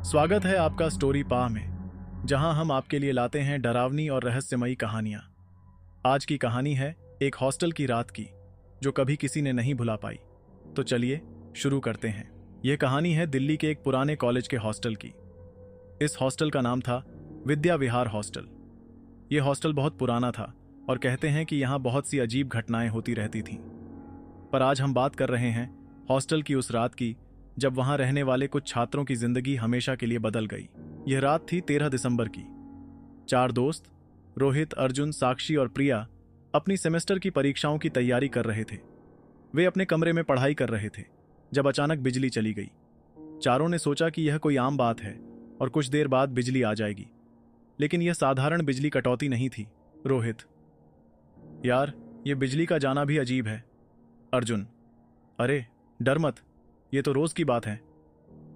स्वागत है आपका स्टोरी पाह में, जहां हम आपके लिए लाते हैं डरावनी और रहस्यमयी कहानियां। आज की कहानी है एक हॉस्टल की रात की, जो कभी किसी ने नहीं भुला पाई। तो चलिए शुरू करते हैं। यह कहानी है दिल्ली के एक पुराने कॉलेज के हॉस्टल की। इस हॉस्टल का नाम था विद्या विहार हॉस्टल। यह हॉस्टल बहुत पुराना था और कहते हैं कि यहाँ बहुत सी अजीब घटनाएं होती रहती थीं। पर आज हम बात कर रहे हैं हॉस्टल की उस रात की, जब वहां रहने वाले कुछ छात्रों की जिंदगी हमेशा के लिए बदल गई। यह रात थी 13 दिसंबर की। चार दोस्त रोहित, अर्जुन, साक्षी और प्रिया अपनी सेमेस्टर की परीक्षाओं की तैयारी कर रहे थे। वे अपने कमरे में पढ़ाई कर रहे थे जब अचानक बिजली चली गई। चारों ने सोचा कि यह कोई आम बात है और कुछ देर बाद बिजली आ जाएगी, लेकिन यह साधारण बिजली कटौती नहीं थी। रोहित: यार, यह बिजली का जाना भी अजीब है। अर्जुन: अरे डर मत, ये तो रोज की बात है।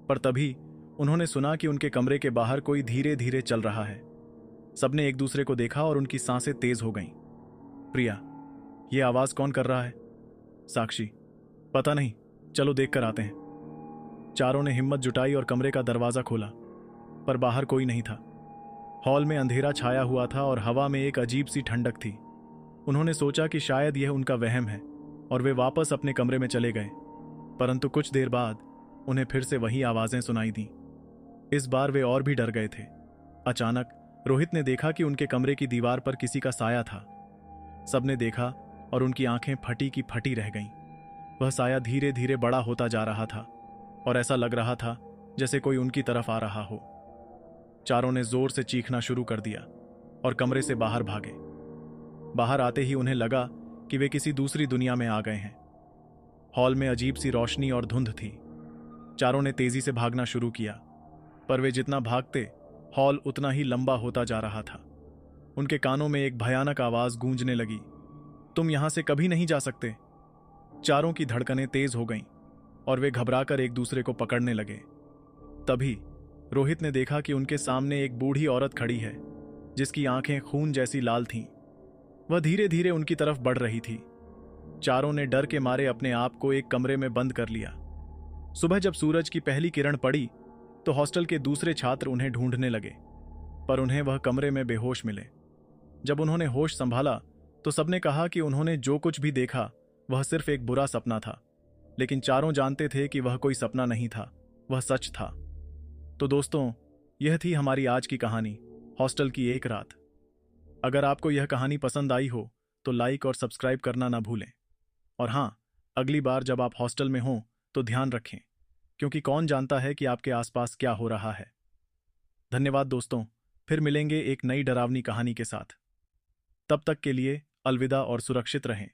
पर तभी उन्होंने सुना कि उनके कमरे के बाहर कोई धीरे धीरे चल रहा है। सबने एक दूसरे को देखा और उनकी सांसें तेज हो गईं। प्रिया: ये आवाज कौन कर रहा है? साक्षी: पता नहीं, चलो देख कर आते हैं। चारों ने हिम्मत जुटाई और कमरे का दरवाजा खोला, पर बाहर कोई नहीं था। हॉल में अंधेरा छाया हुआ था और हवा में एक अजीब सी ठंडक थी। उन्होंने सोचा कि शायद यह उनका वहम है और वे वापस अपने कमरे में चले गए। परंतु कुछ देर बाद उन्हें फिर से वही आवाजें सुनाई दी। इस बार वे और भी डर गए थे। अचानक रोहित ने देखा कि उनके कमरे की दीवार पर किसी का साया था। सबने देखा और उनकी आंखें फटी की फटी रह गईं। वह साया धीरे धीरे बड़ा होता जा रहा था और ऐसा लग रहा था जैसे कोई उनकी तरफ आ रहा हो। चारों ने जोर से चीखना शुरू कर दिया और कमरे से बाहर भागे। बाहर आते ही उन्हें लगा कि वे किसी दूसरी दुनिया में आ गए हैं। हॉल में अजीब सी रोशनी और धुंध थी। चारों ने तेजी से भागना शुरू किया, पर वे जितना भागते हॉल उतना ही लंबा होता जा रहा था। उनके कानों में एक भयानक आवाज गूंजने लगी, तुम यहां से कभी नहीं जा सकते। चारों की धड़कनें तेज हो गईं और वे घबराकर एक दूसरे को पकड़ने लगे। तभी रोहित ने देखा कि उनके सामने एक बूढ़ी औरत खड़ी है, जिसकी आंखें खून जैसी लाल थीं। वह धीरे धीरे उनकी तरफ बढ़ रही थी। चारों ने डर के मारे अपने आप को एक कमरे में बंद कर लिया। सुबह जब सूरज की पहली किरण पड़ी तो हॉस्टल के दूसरे छात्र उन्हें ढूंढने लगे, पर उन्हें वह कमरे में बेहोश मिले। जब उन्होंने होश संभाला तो सबने कहा कि उन्होंने जो कुछ भी देखा वह सिर्फ एक बुरा सपना था। लेकिन चारों जानते थे कि वह कोई सपना नहीं था, वह सच था। तो दोस्तों, यह थी हमारी आज की कहानी, हॉस्टल की एक रात। अगर आपको यह कहानी पसंद आई हो तो लाइक और सब्सक्राइब करना ना भूलें। और हाँ, अगली बार जब आप हॉस्टल में हों तो ध्यान रखें, क्योंकि कौन जानता है कि आपके आसपास क्या हो रहा है। धन्यवाद दोस्तों, फिर मिलेंगे एक नई डरावनी कहानी के साथ। तब तक के लिए अलविदा और सुरक्षित रहें।